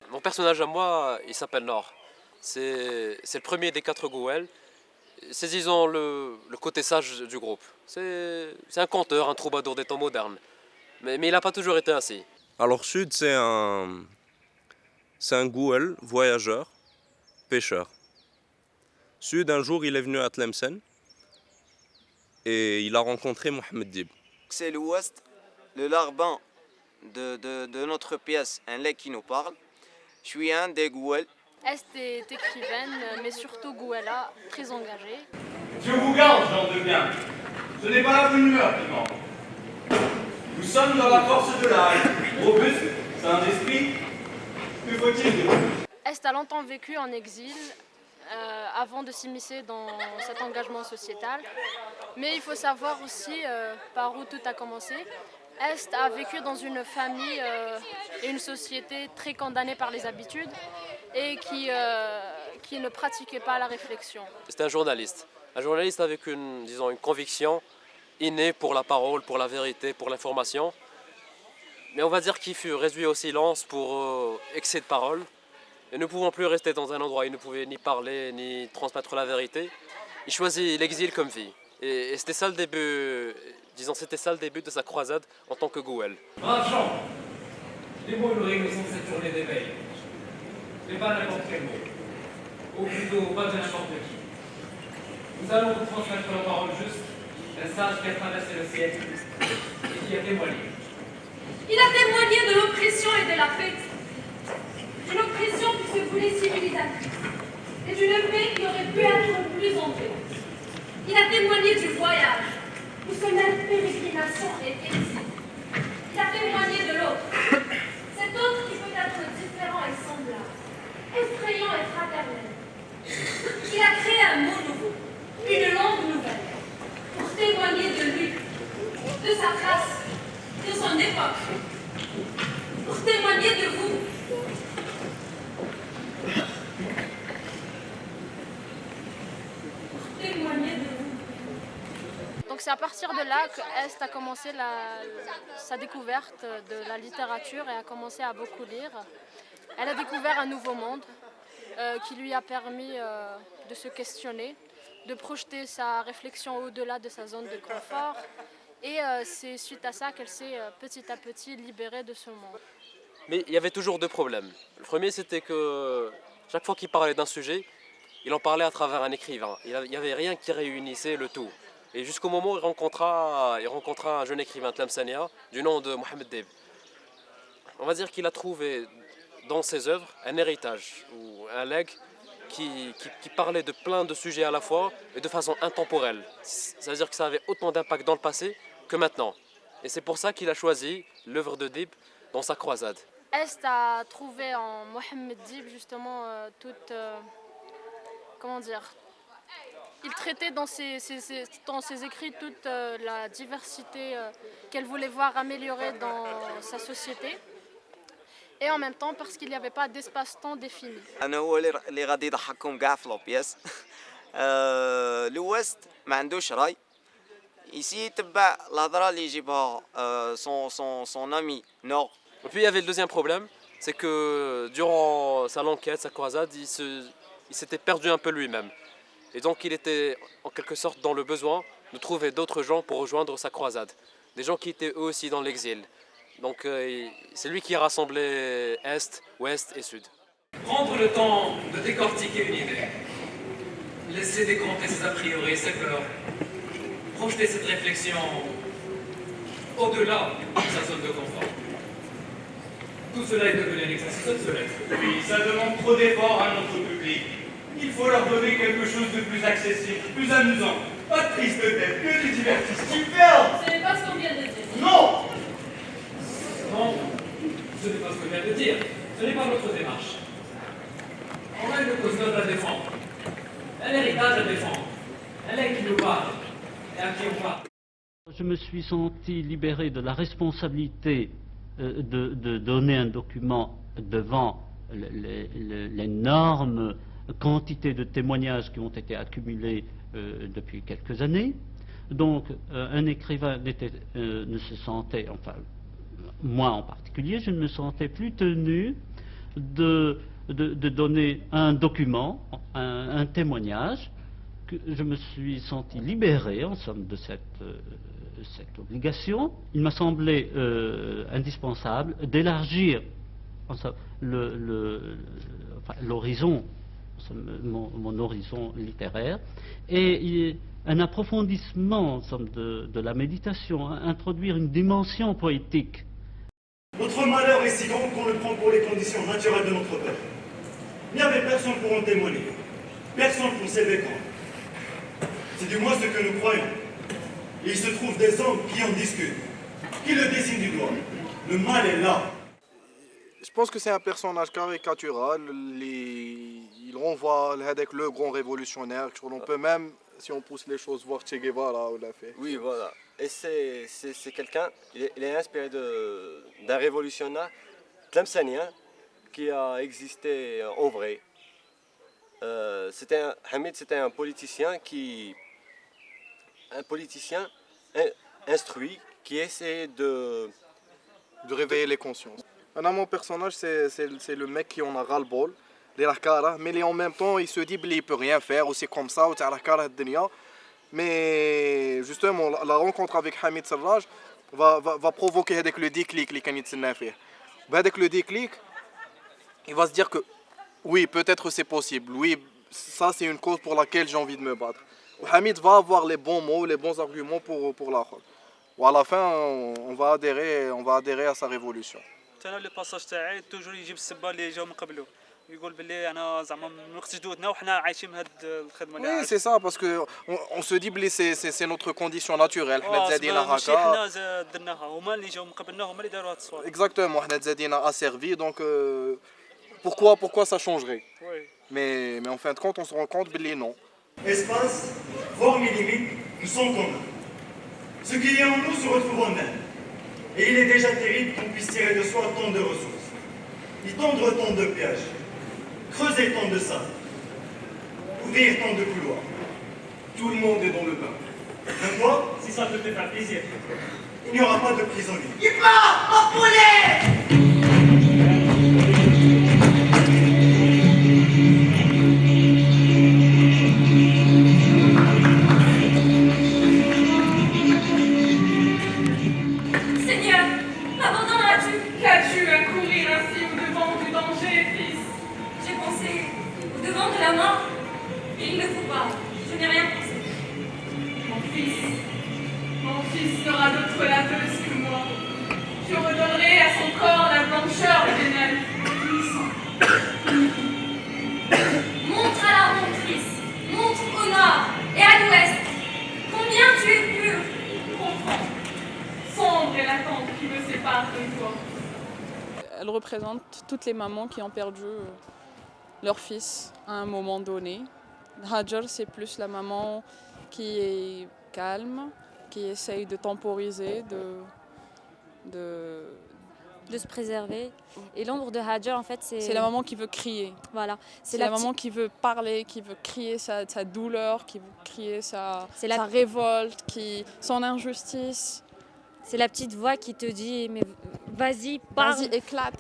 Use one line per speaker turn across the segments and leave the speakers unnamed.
Mon personnage à moi, il s'appelle Nord. C'est le premier des 4 Gouel. C'est disons le côté sage du groupe. C'est un conteur, un troubadour des temps modernes. Mais il n'a pas toujours été ainsi.
Alors Sud, c'est un Gouel, voyageur, pêcheur. Sud, un jour, il est venu à Tlemcen et il a rencontré Mohamed Dib.
C'est l'Ouest, le larbin de notre pièce, un lait qui nous parle. Je suis un des Gouel.
Est est écrivaine, mais surtout Gouela, très engagée.
Dieu vous garde, gens de bien. Ce n'est pas la bonne humeur qui manque. Nous sommes dans la force de l'âge. Robuste, sain d'esprit. Que faut-il de plus?
Est a longtemps vécu en exil avant de s'immiscer dans cet engagement sociétal. Mais il faut savoir aussi par où tout a commencé. Est a vécu dans une famille et une société très condamnée par les habitudes et qui ne pratiquait pas la réflexion.
C'était un journaliste avec une conviction innée pour la parole, pour la vérité, pour l'information. Mais on va dire qu'il fut réduit au silence pour excès de parole. Et ne pouvant plus rester dans un endroit où il ne pouvait ni parler, ni transmettre la vérité, il choisit l'exil comme vie. Et c'était ça le début, c'était ça le début de sa croisade en tant que Gouel.
Braves gens, les mots nous réunissons cette journée d'éveil. Mais pas n'importe quel mot. Ou plutôt, pas de n'importe qui. Nous allons vous transmettre la parole juste d'un sage qui a traversé le siècle et qui a témoigné.
Il a témoigné de l'oppression et de la paix. D'une oppression qui se voulait civilisatrice et d'une paix qui aurait pu être plus en paix. Il a témoigné du voyage, où se mêlent pérégrination et exil. Il a témoigné de l'autre, cet autre qui peut être différent et semblable, effrayant et fraternel. Il a créé un mot nouveau, une langue nouvelle, pour témoigner de lui, de sa place, de son époque, pour témoigner de vous.
Donc c'est à partir de là que Est a commencé sa découverte de la littérature et a commencé à beaucoup lire. Elle a découvert un nouveau monde qui lui a permis de se questionner, de projeter sa réflexion au-delà de sa zone de confort. Et c'est suite à ça qu'elle s'est petit à petit libérée de ce monde.
Mais il y avait toujours 2 problèmes. Le premier, c'était que chaque fois qu'il parlait d'un sujet, il en parlait à travers un écrivain. Il n'y avait rien qui réunissait le tout. Et jusqu'au moment où il rencontra un jeune écrivain tlemcenien du nom de Mohamed Dib. On va dire qu'il a trouvé dans ses œuvres un héritage ou un legs qui parlait de plein de sujets à la fois et de façon intemporelle. Ça veut dire que ça avait autant d'impact dans le passé que maintenant. Et c'est pour ça qu'il a choisi l'œuvre de Dib dans sa croisade.
Est a trouvé en Mohamed Dib justement comment dire, il traitait dans ses écrits toute la diversité qu'elle voulait voir améliorée dans sa société. Et en même temps parce qu'il n'y avait pas d'espace-temps défini.
أنا هو اللي غادي يضحككم كاع في لوبياس. الوست ما عندوش راي. Ici يتبع الهضره اللي يجيبها son ami Nord.
Et puis il y avait le deuxième problème, c'est que durant sa longue quête, sa croisade, il s'était perdu un peu lui-même. Et donc il était en quelque sorte dans le besoin de trouver d'autres gens pour rejoindre sa croisade. Des gens qui étaient eux aussi dans l'exil. Donc c'est lui qui a rassemblé Est, Ouest et Sud.
Prendre le temps de décortiquer une idée. Laisser décompter ses a priori, ses peurs. Projeter cette réflexion au-delà de sa zone de confort. Tout cela est devenu un exercice obsolète.
Oui, ça demande trop d'efforts à notre public. Il faut leur donner quelque chose de plus accessible, plus amusant. Pas de triste tête, que du divertissement. Super!
Ce n'est pas ce qu'on vient de dire.
Non!
je me suis senti libéré de la responsabilité de donner un document devant l'énorme quantité de témoignages qui ont été accumulés depuis quelques années. Donc, un écrivain ne se sentait, enfin, moi en particulier, je ne me sentais plus tenu de donner un document, un témoignage, que je me suis senti libéré, en somme, de cette obligation. Il m'a semblé indispensable d'élargir l'horizon, mon horizon littéraire, et un approfondissement, en somme, de la méditation, introduire une dimension poétique.
Notre malheur est si grand qu'on le prend pour les conditions naturelles de notre peuple. Il n'y avait personne pour en témoigner, personne pour s'y défendre. C'est du moins ce que nous croyons. Et il se trouve des hommes qui en discutent, qui le désignent du doigt. Le mal est là.
Je pense que c'est un personnage caricatural. Il renvoie avec le grand révolutionnaire. On peut même, si on pousse les choses, voir Che Guevara ou l'a fait.
Oui, voilà. Et c'est quelqu'un, il est inspiré d'un révolutionnaire tlemcenien qui a existé en vrai. Hamid, c'était un politicien instruit qui essayait de
réveiller les consciences. Mon personnage, c'est le mec qui en a ras-le-bol, mais en même temps, il se dit qu'il ne peut rien faire, ou c'est comme ça, ou c'est la dunya. Mais justement, la rencontre avec Hamid Serraj va provoquer le déclic. Avec le déclic, il va se dire que oui, peut-être c'est possible. Oui, ça c'est une cause pour laquelle j'ai envie de me battre. Hamid va avoir les bons mots, les bons arguments pour la chose. Ou à la fin, on va adhérer à sa révolution.
لو باساج تاعي توجور يجيب السبه اللي جاو من قبله يقول باللي انا زعما من وقت جدودنا وحنا عايشين بهاد الخدمه اللي
Oui, c'est ça, parce que on se dit que c'est notre condition naturelle.
حنا تزادينا هكا حنا درناها هما اللي جاو من قبلنا هما اللي داروا هاد الصوالح.
Exactement, حنا تزادينا asservis, donc pourquoi ça changerait?
Oui.
Mais en fin de compte, on se rend compte que non.
Espace, forme et limite nous sont communs. Ce qui est en nous se retrouve en elle. Et il est déjà terrible qu'on puisse tirer de soi tant de ressources, y tendre tant de pièges, creuser tant de sable, ouvrir tant de couloirs. Tout le monde est dans le bain. Même toi, si ça peut te faire plaisir, il n'y aura pas de prisonniers. Il va en poulet!
Il ne faut pas, je n'ai rien pensé. Mon fils sera d'autres laveuses que moi. Je redonnerai à son corps la blancheur éternelle. Montre à la montrice, montre au nord et à l'ouest combien tu es pur. Comprends, sombre est l'attente qui me sépare de toi.
Elle représente toutes les mamans qui ont perdu leur fils à un moment donné. Hajar, c'est plus la maman qui est calme, qui essaye de temporiser,
de se préserver. Et l'ombre de Hajar, en fait,
c'est la maman qui veut crier.
Voilà.
C'est la maman qui veut parler, qui veut crier sa douleur, qui veut crier sa révolte, son injustice.
C'est la petite voix qui te dit mais vas-y, parle,
vas-y, éclate,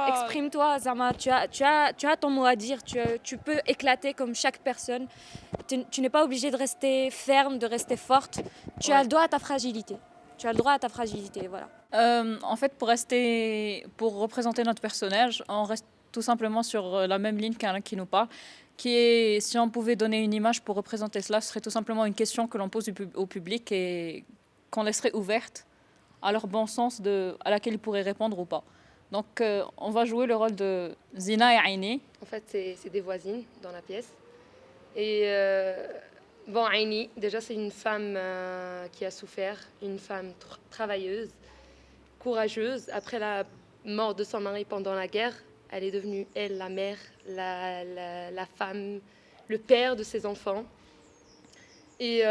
exprime-toi. Zama, tu as ton mot à dire, tu peux éclater comme chaque personne. Tu n'es pas obligé de rester ferme, de rester forte. Tu as le droit à ta fragilité. Voilà.
En fait, pour représenter notre personnage, on reste tout simplement sur la même ligne qu'Alain qui nous parle, qui est, si on pouvait donner une image pour représenter cela, ce serait tout simplement une question que l'on pose au public et qu'on laisserait ouverte à leur bon sens à laquelle ils pourraient répondre ou pas. Donc on va jouer le rôle de Zina et Aini.
En fait, c'est des voisines dans la pièce. Et bon, Aini, déjà c'est une femme qui a souffert, une femme travailleuse, courageuse. Après la mort de son mari pendant la guerre, elle est devenue, elle, la mère, la femme, le père de ses enfants. Et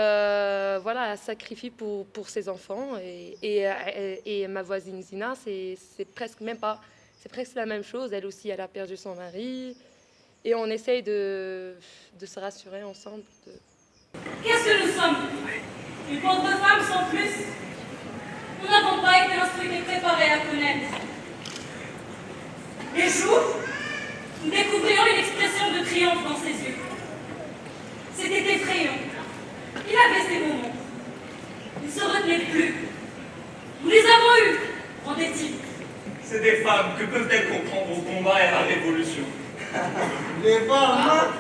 voilà, elle sacrifie pour ses enfants. Et ma voisine Zina, c'est presque même pas, c'est presque la même chose. Elle aussi, elle a perdu son mari. Et on essaye de se rassurer ensemble.
Qu'est-ce que nous sommes? Une bande de femmes sans plus? Nous n'avons pas été instruits et préparés à connaître. Les jours, nous découvrions une expression de triomphe dans ses yeux. C'était effrayant. Il avait ses moments. Il ne se retenait plus. Nous les avons eus, rendait-il.
C'est des femmes, que peuvent-elles comprendre au combat et à la révolution?
Les femmes?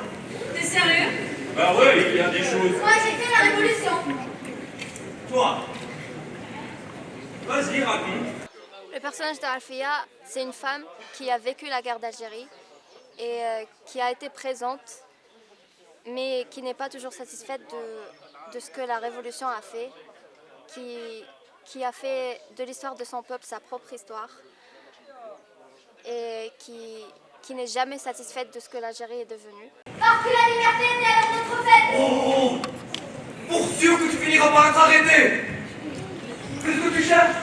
T'es sérieux?
Bah ouais, il y a des choses.
Moi, j'ai fait la révolution.
Toi, vas-y, raconte.
Le personnage d'Alfia, c'est une femme qui a vécu la guerre d'Algérie et qui a été présente, mais qui n'est pas toujours satisfaite de ce que la révolution a fait, qui a fait de l'histoire de son peuple sa propre histoire et qui n'est jamais satisfaite de ce que l'Algérie est devenue.
Parce que la liberté était alors notre fête.
Oh, pour sûr que tu finiras par être arrêté. Qu'est-ce que tu cherches?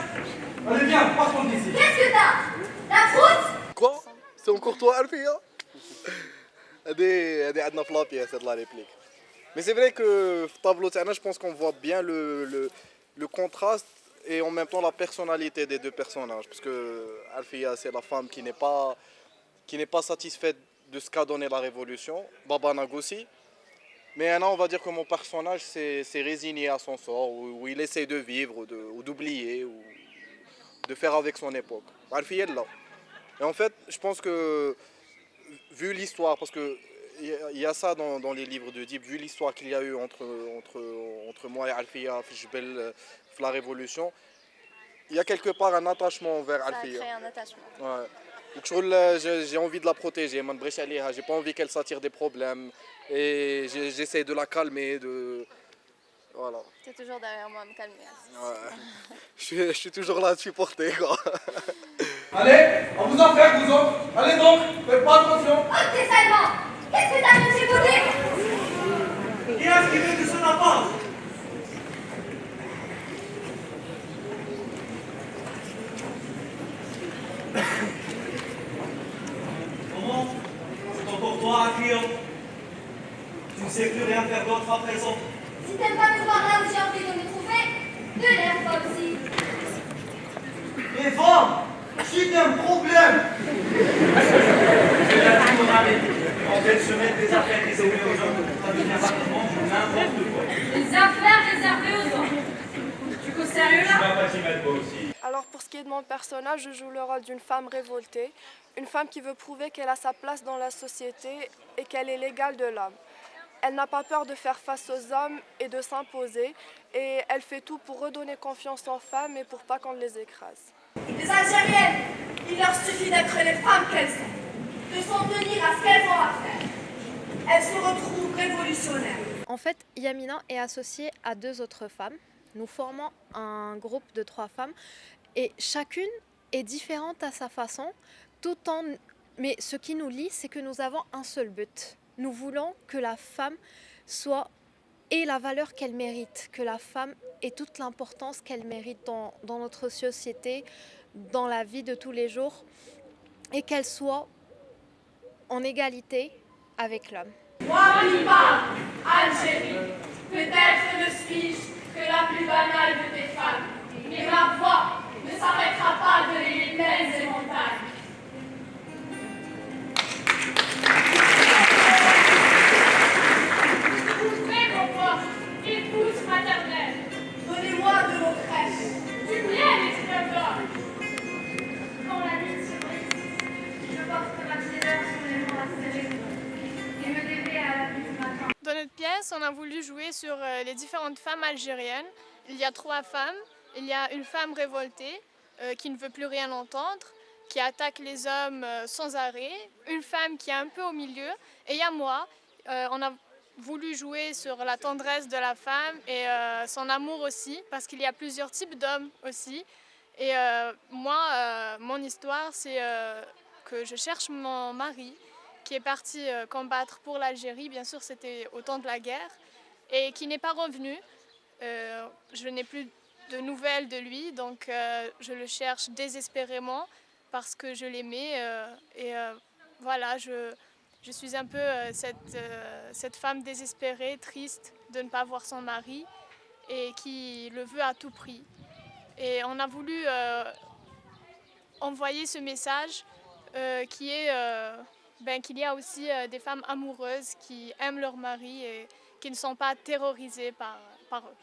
Allez, viens, partons d'ici.
Qu'est-ce que t'as? La frousse?
Quoi? C'est encore toi, Alfia? هذه عندنا في لابيس هاد لا ريبليك. Mais c'est vrai que في الطابلو تاعنا je pense qu'on voit bien le contraste et en même temps la personnalité des deux personnages, parce que Alfia c'est la femme qui n'est pas satisfaite de ce qu'a donné la révolution, Baba Nag aussi. Mais maintenant on va dire que mon personnage s'est résigné à son sort, où il essaie de vivre ou d'oublier ou de faire avec son époque. Alfia est là. Et en fait je pense que vu l'histoire, parce que il y a ça dans les livres de Dib, vu l'histoire qu'il y a eu entre moi et Alfia, Fijbel, la Révolution, il y a quelque part un attachement envers Alfia.
Ça a créé un attachement.
Ouais. Donc j'ai envie de la protéger, j'ai pas envie qu'elle s'attire des problèmes et j'essaie de la calmer, voilà.
Tu es toujours derrière moi à me calmer.
Ouais. je suis toujours là à te supporter, quoi.
Allez, on vous en fait, vous autres. Allez donc, faites pas attention.
Oh, t'es salement! Qu'est-ce que t'as mangé beauté?
Qui est-ce qui veut que ça n'avance? Comment? C'est encore toi, Akio? Tu ne sais plus rien faire d'autre à présent.
Si t'aimes pas me voir là où j'ai envie de me trouver, de l'air toi aussi.
Les femmes, c'est un problème. C'est la moralité. Quand elles se mettent des affaires réservées aux hommes, ça devient rapidement n'importe quoi.
Les affaires réservées aux hommes. Tu causes sérieux là?
Tu vas pas t'y mettre toi aussi.
Alors pour ce qui est de mon personnage, je joue le rôle d'une femme révoltée, une femme qui veut prouver qu'elle a sa place dans la société et qu'elle est l'égale de l'homme. Elle n'a pas peur de faire face aux hommes et de s'imposer, et elle fait tout pour redonner confiance aux femmes et pour pas qu'on les écrase.
Les Algériennes, il leur suffit d'être les femmes qu'elles sont, de s'en tenir à ce qu'elles ont à faire. Elles se retrouvent révolutionnaires.
En fait, Yamina est associée à 2 autres femmes. Nous formons un groupe de 3 femmes et chacune est différente à sa façon, mais ce qui nous lie, c'est que nous avons un seul but. Nous voulons que la femme ait la valeur qu'elle mérite, que la femme ait toute l'importance qu'elle mérite dans notre société, dans la vie de tous les jours, et qu'elle soit en égalité avec l'homme.
Moi qui parle, Algérie, peut-être ne suis-je que la plus banale de tes femmes, mais ma voix ne s'arrêtera pas de les plaines et montagnes. Ouvrez vos portes, épouse maternelle, donnez-moi de vos crèches, du miel et du beurre d'or. Quand la nuit se brise, je porte ma tiédeur sur les bras serrés et me réveille à la vue du matin.
Dans notre pièce, on a voulu jouer sur les différentes femmes algériennes. Il y a 3 femmes. Il y a une femme révoltée qui ne veut plus rien entendre, qui attaque les hommes sans arrêt. Une femme qui est un peu au milieu. Et il y a moi. On a voulu jouer sur la tendresse de la femme et son amour aussi, parce qu'il y a plusieurs types d'hommes aussi. Et moi, mon histoire, c'est que je cherche mon mari qui est parti combattre pour l'Algérie. Bien sûr, c'était au temps de la guerre. et qui n'est pas revenu. Je n'ai plus de nouvelles de lui, donc je le cherche désespérément parce que je l'aimais. Voilà, je suis un peu cette femme désespérée, triste de ne pas voir son mari et qui le veut à tout prix. Et on a voulu envoyer ce message qui est qu'il y a aussi des femmes amoureuses qui aiment leur mari et qui ne sont pas terrorisées par eux.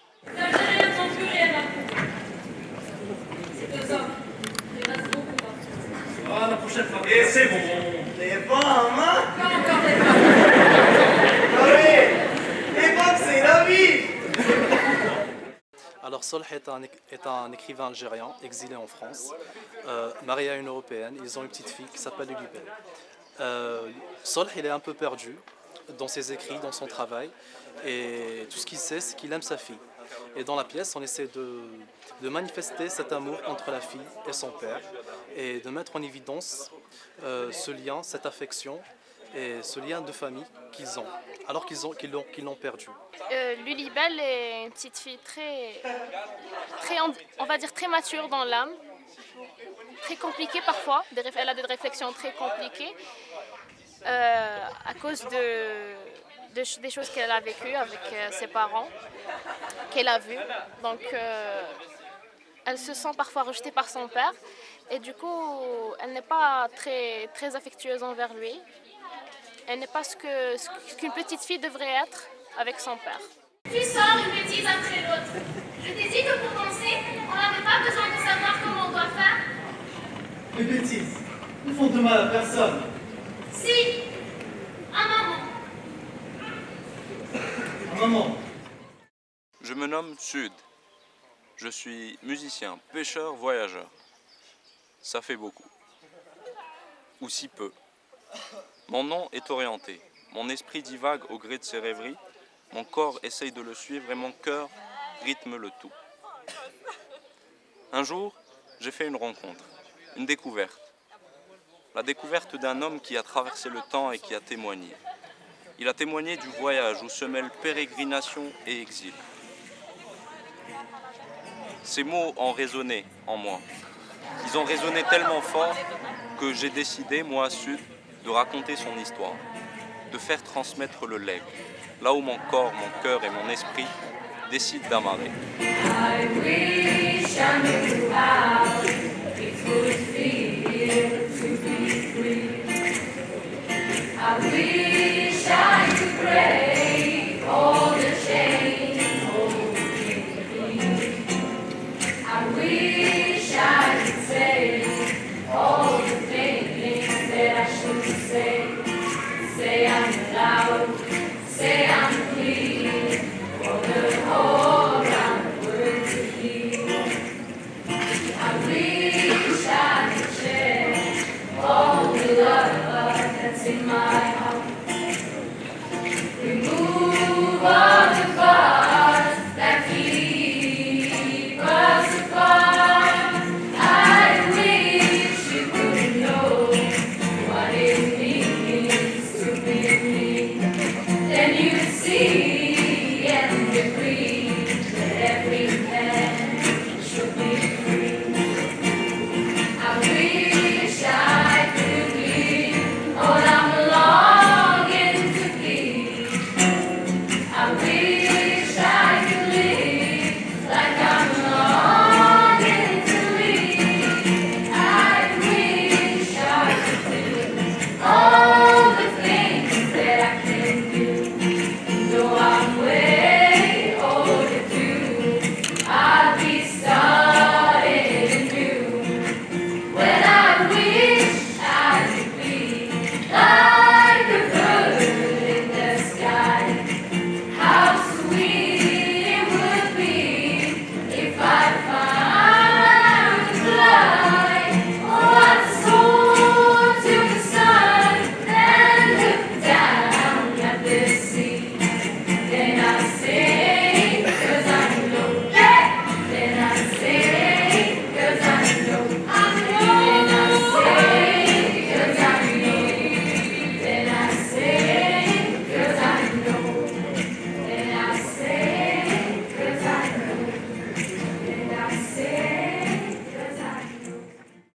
Ah, la prochaine fois. Et c'est bon.
Les femmes, hein? Les femmes, c'est la vie.
Alors Solh est un écrivain algérien exilé en France, marié à une Européenne. Ils ont une petite fille qui s'appelle Lulibelle. Solh, il est un peu perdu dans ses écrits, dans son travail, et tout ce qu'il sait, c'est qu'il aime sa fille. Et dans la pièce, on essaie de manifester cet amour entre la fille et son père, et de mettre en évidence ce lien, cette affection, et ce lien de famille qu'ils ont, alors qu'ils l'ont perdu.
Lulibelle est une petite fille très, on va dire très mature dans l'âme, très compliquée parfois, elle a des réflexions très compliquées à cause des choses qu'elle a vécues avec ses parents, qu'elle a vues. Donc elle se sent parfois rejetée par son père et du coup elle n'est pas très, très affectueuse envers lui. Elle n'est pas ce qu'une petite fille devrait être avec son père.
Tu sors une bêtise après l'autre. Je t'ai dit que pour penser, on n'avait pas besoin de savoir comment on doit faire.
Les bêtises ne font de mal à personne.
Si, à maman.
À maman.
Je me nomme Sud. Je suis musicien, pêcheur, voyageur. Ça fait beaucoup. Ou si peu. Mon nom est orienté. Mon esprit divague au gré de ses rêveries. Mon corps essaye de le suivre et mon cœur rythme le tout. Un jour, j'ai fait une rencontre, une découverte. La découverte d'un homme qui a traversé le temps et qui a témoigné. Il a témoigné du voyage où se mêlent pérégrination et exil. Ces mots ont résonné en moi. Ils ont résonné tellement fort que j'ai décidé, moi, Sud, de raconter son histoire, de faire transmettre le legs, là où mon corps, mon cœur et mon esprit décident d'amarrer.
I wish I knew how it would feel to be free. I wish